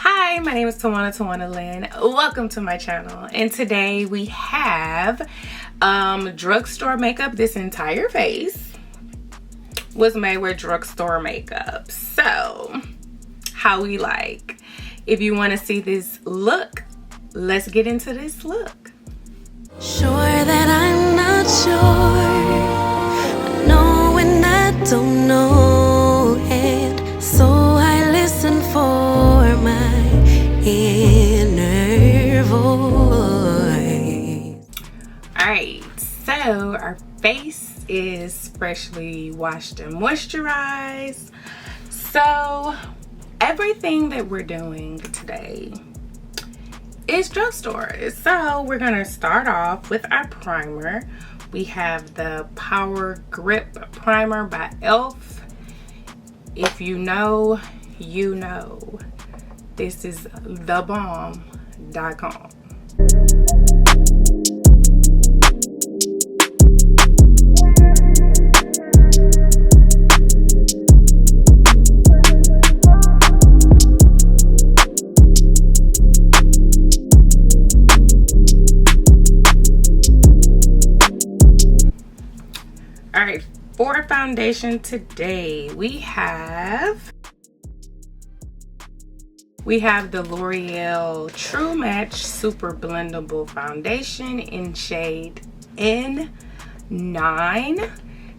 Hi, my name is Tawana Lynn. Welcome to my channel. And today we have drugstore makeup. This entire face was made with drugstore makeup. So, how we like. If you want to see this look, let's get into this look. Sure that I'm not sure. I know when I don't know it. So I listen for my inner voice. Alright, so our face is freshly washed and moisturized. So everything that we're doing today is drugstore. So we're gonna start off with our primer. We have the Power Grip Primer by e.l.f. If you know, you know. This is thebomb.com. All right, for foundation today, we have the Loreal True Match Super Blendable Foundation in shade N9.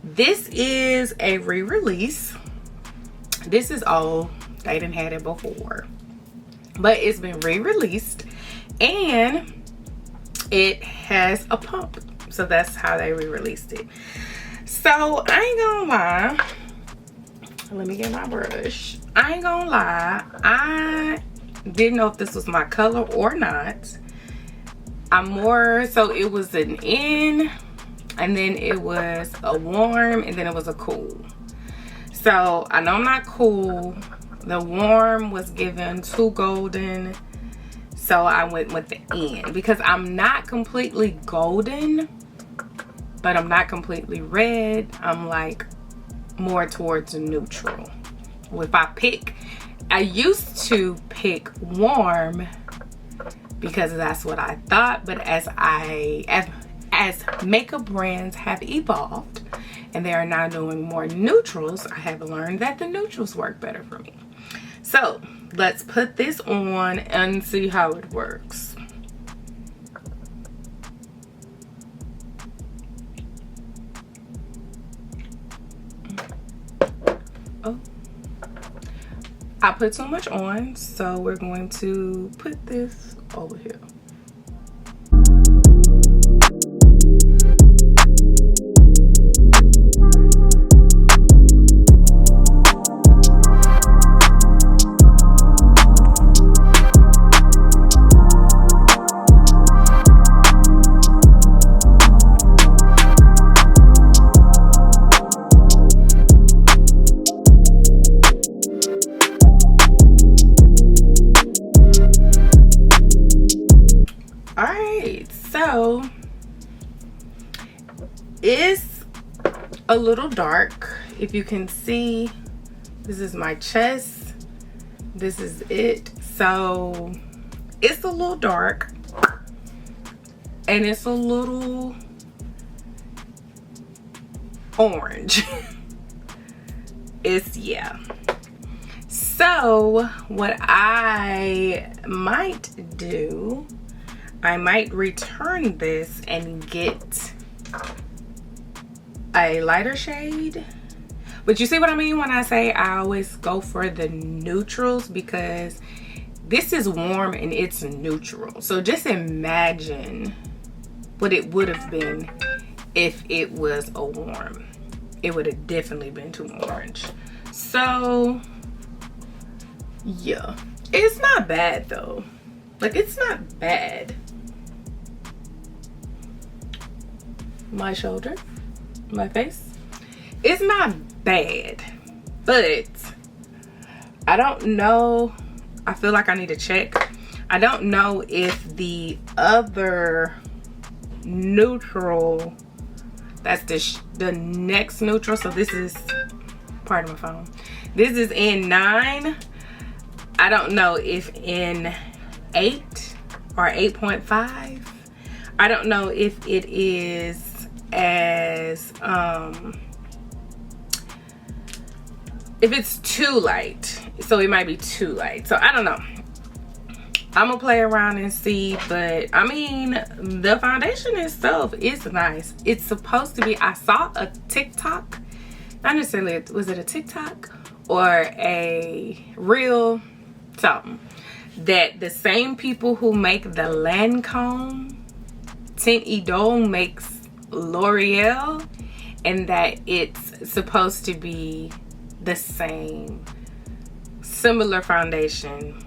This is a re-release. This is old. They didn't have it before, but it's been re-released and it has a pump. So that's how they re-released it. So I ain't gonna lie. Let me get my brush. I ain't gonna lie. I didn't know if this was my color or not. So it was an in, and then it was a warm, and then it was a cool. So I know I'm not cool. The warm was given too golden. So I went with the in because I'm not completely golden, but I'm not completely red. I'm like more towards neutral. If I used to pick warm because that's what I thought, but as makeup brands have evolved and they are now doing more neutrals, I have learned that the neutrals work better for me. So let's put this on and see how it works. Oh, I put too much on, so we're going to put this over here. So it's a little dark. If you can see, this is my chest, this is it. So it's a little dark and it's a little orange. Yeah. So what I might do, I might return this and get a lighter shade. But you see what I mean when I say I always go for the neutrals, because this is warm and it's neutral. So just imagine what it would have been if it was a warm. It would have definitely been too orange. So yeah, it's not bad though. Like, it's not bad. My shoulder, my face, it's not bad, but I don't know. I feel like I need to check. I don't know if the other neutral, that's the next neutral. So this is, pardon my phone, this is N9. I don't know if in 8 or 8.5. I don't know if it is as if it's too light, so it might be too light. So I don't know. I'm gonna play around and see, but I mean, the foundation itself is nice. It's supposed to be. I saw a TikTok, not necessarily, was it a TikTok or a reel, something, that the same people who make the Lancome Teint Idole makes L'Oreal, and that it's supposed to be the same similar foundation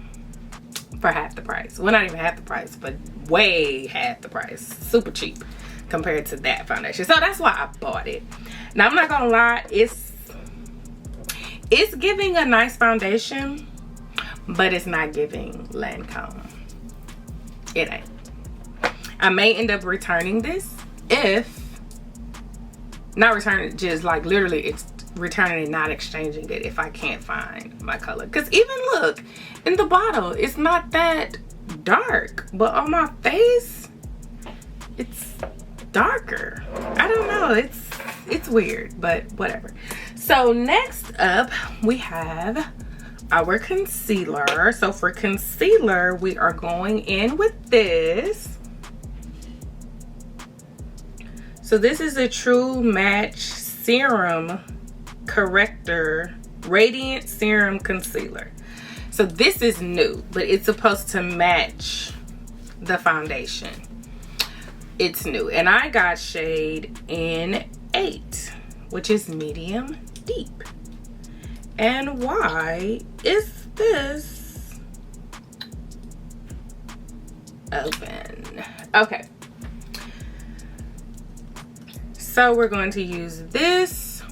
for half the price. Well, not even half the price, but way half the price. Super cheap compared to that foundation. So that's why I bought it. Now I'm not gonna lie, it's giving a nice foundation, but it's not giving Lancome. It ain't. I may end up returning this, if not returning, just like literally returning and not exchanging it if I can't find my color. Because even look in the bottle, it's not that dark, but on my face it's darker. I don't know, it's weird, but whatever. So next up we have our concealer. So for concealer, we are going in with this. So this is a True Match Serum Corrector Radiant Serum Concealer. So this is new, but it's supposed to match the foundation. It's new, and I got shade in 8, which is medium deep. And why is this open? Okay, so we're going to use this.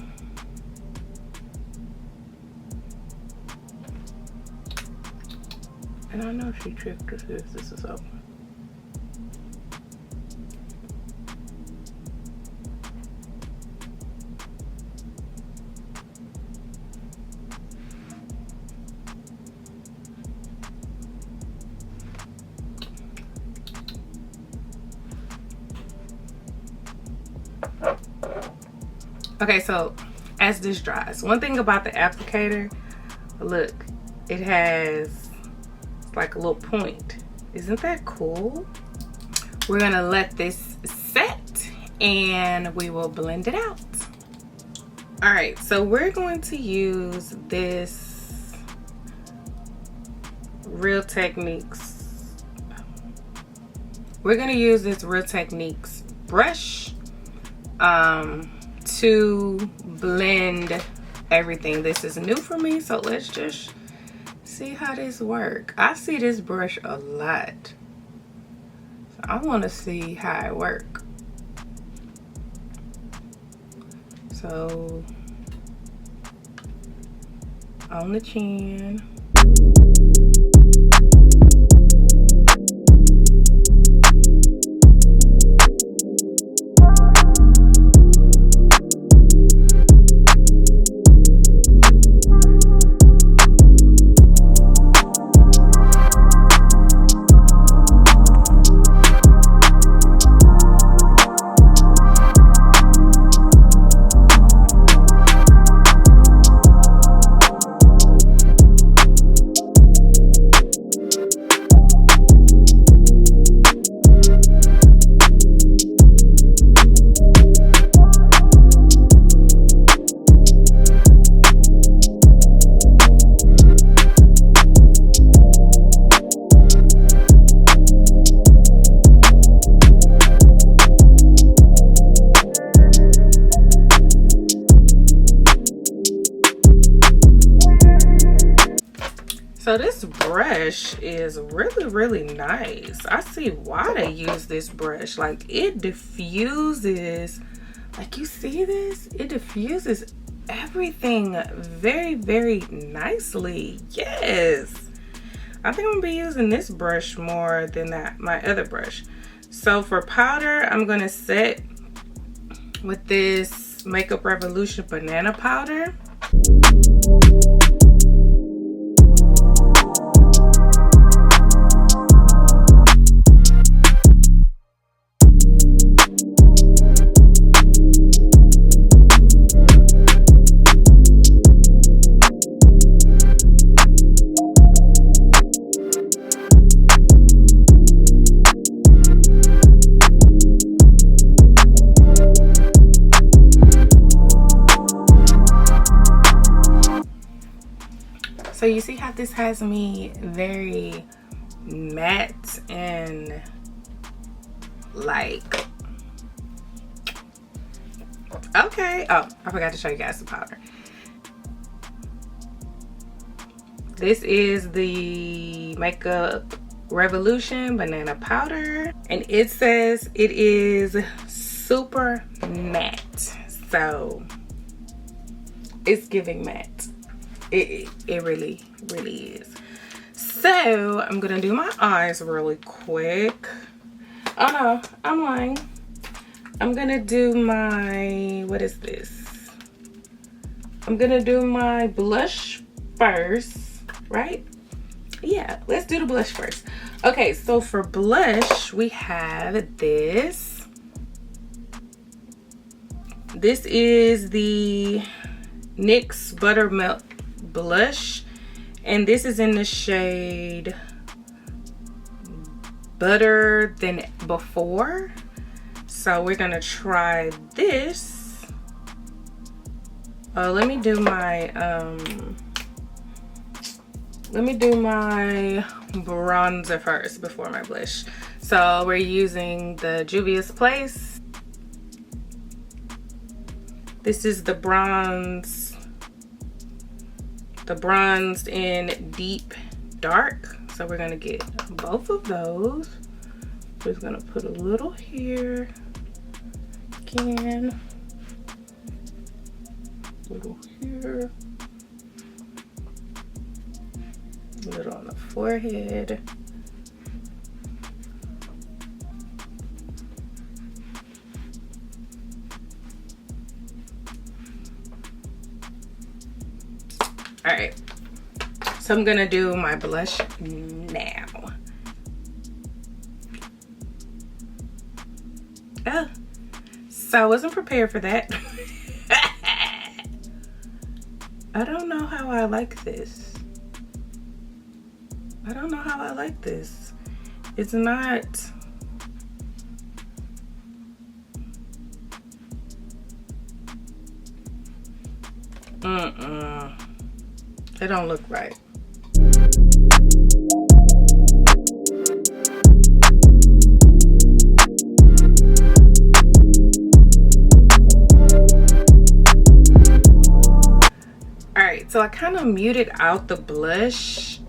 And I know she tricked us if this is open. Okay, so as this dries, one thing about the applicator, look, it has like a little point. Isn't that cool? We're gonna let this set and we will blend it out. All right, so we're going to use this Real Techniques. We're gonna use this Real Techniques brush to blend everything. This is new for me, so let's just see how this works. I see this brush a lot, so I want to see how it works. So on the chin. So this brush is really nice. I see why they use this brush. Like, it diffuses, like, you see this? It diffuses everything very nicely. Yes, I think I'm gonna be using this brush more than my other brush. So for powder, I'm gonna set with this Makeup Revolution banana powder. you see how this has me very matte and like, okay. Oh, I forgot to show you guys the powder. This is the Makeup Revolution banana powder, and it says it is super matte, so it's giving matte. It really is. So I'm gonna do my eyes really quick. Oh no, I'm lying. I'm gonna do my, what is this? I'm gonna do my blush first, right? Yeah, let's do the blush first. Okay, so for blush, we have this. This is the NYX Buttermelt blush, and this is in the shade Better Than Before. So we're gonna try this. Let me do my bronzer first before my blush. So we're using the Juvia's Place. This is the bronzed in deep dark. So we're gonna get both of those. Just gonna put a little here again, a little here, a little on the forehead. All right, so I'm gonna do my blush now. Oh, so I wasn't prepared for that. I don't know how I like this. I don't know how I like this. It's not. It don't look right. Alright, so I kind of muted out the blush.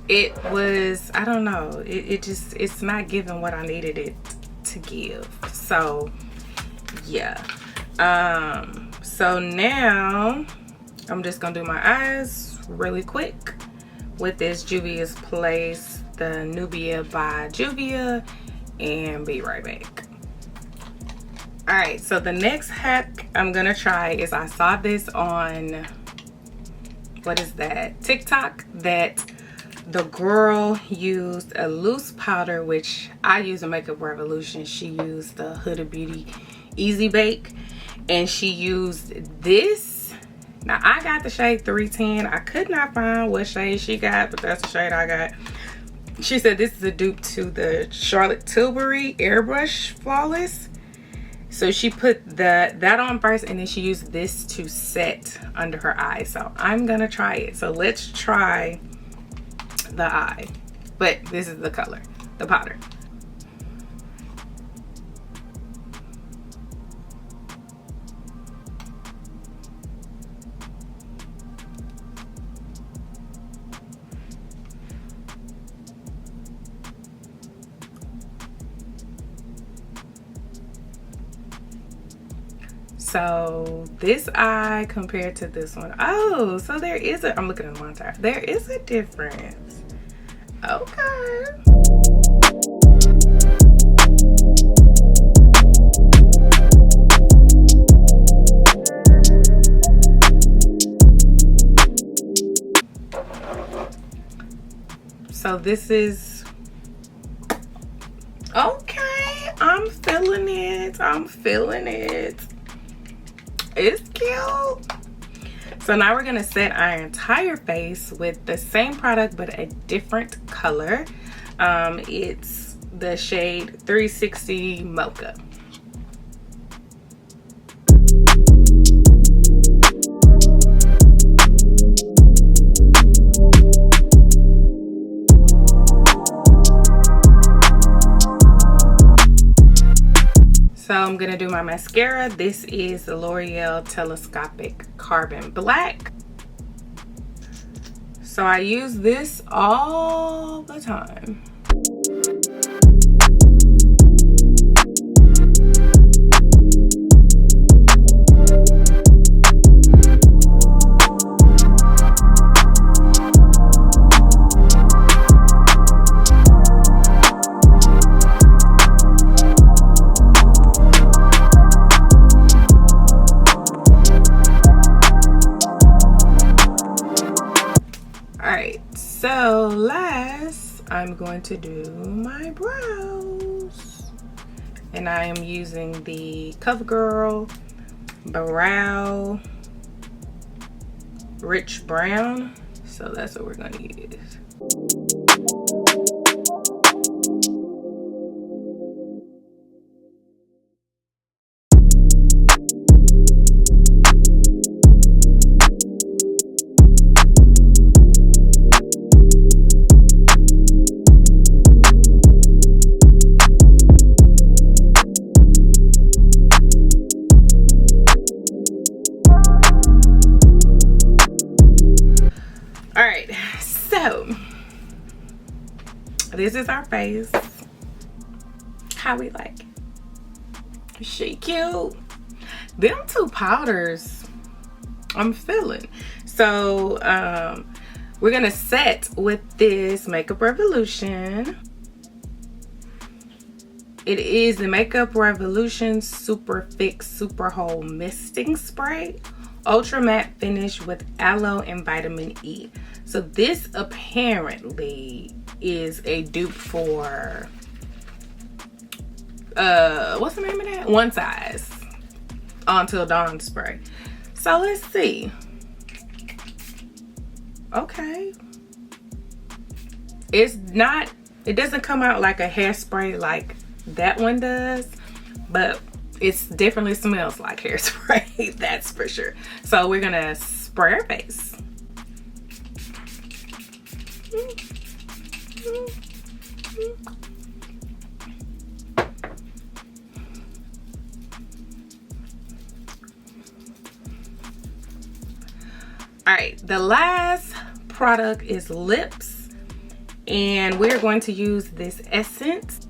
It was, I don't know, it's not giving what I needed it to give. So yeah. So now I'm just gonna do my eyes really quick with this Juvia's Place, the Nubian by Juvia, and be right back. All right, so the next hack I'm gonna try is, I saw this on, what is that, TikTok, that the girl used a loose powder, which I use a Makeup Revolution. She used the Huda Beauty Easy Bake, and she used this. Now I got the shade 310. I could not find what shade she got, but that's the shade I got. She said this is a dupe to the Charlotte Tilbury Airbrush Flawless. So she put that on first, and then she used this to set under her eye. So I'm gonna try it. So let's try the eye. But this is the color, the powder. So this eye compared to this one, oh, so there is a, I'm looking at the monitor, there is a difference. Okay. So this is, okay, I'm feeling it, I'm feeling it. It's cute. So now we're gonna set our entire face with the same product but a different color. It's the shade 360 Mocha. gonna do my mascara. This is the L'Oreal Telescopic Carbon Black. So I use this all the time. So last, I'm going to do my brows, and I am using the Covergirl Brow Rich Brown. So that's what we're going to use. Alright, so this is our face. How we like it? Is she cute? Them two powders I'm feeling. So we're gonna set with this Makeup Revolution. It is the Makeup Revolution Superfix Super Hold Misting Spray, Ultra Matte Finish with Aloe and Vitamin E. So this apparently is a dupe for what's the name of that? One Size Until Dawn spray. So let's see. Okay. It's not, it doesn't come out like a hairspray like that one does, but it definitely smells like hairspray. That's for sure. So we're gonna spray our face. All right, the last product is lips, and we're going to use this essence.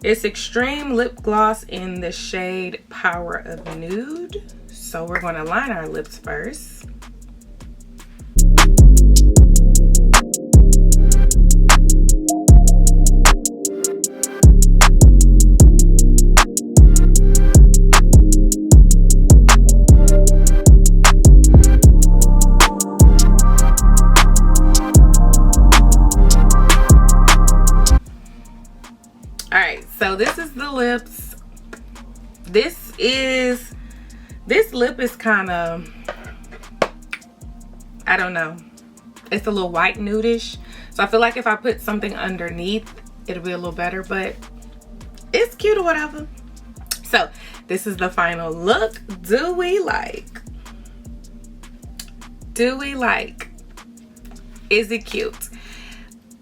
It's Extreme Lip Gloss in the shade Power of Nude. So we're going to line our lips first. Alright, so this is the lips. This lip is kind of, I don't know. It's a little white nudish. So I feel like if I put something underneath, it'll be a little better, but it's cute or whatever. So this is the final look. Do we like? Do we like? Is it cute?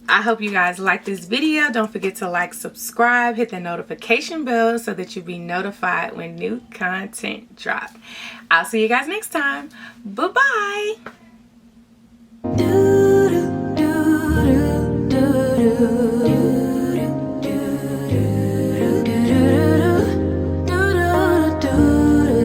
I hope you guys like this video. Don't forget to like, subscribe, hit the notification bell so that you'll be notified when new content drops. I'll see you guys next time. Bye-bye.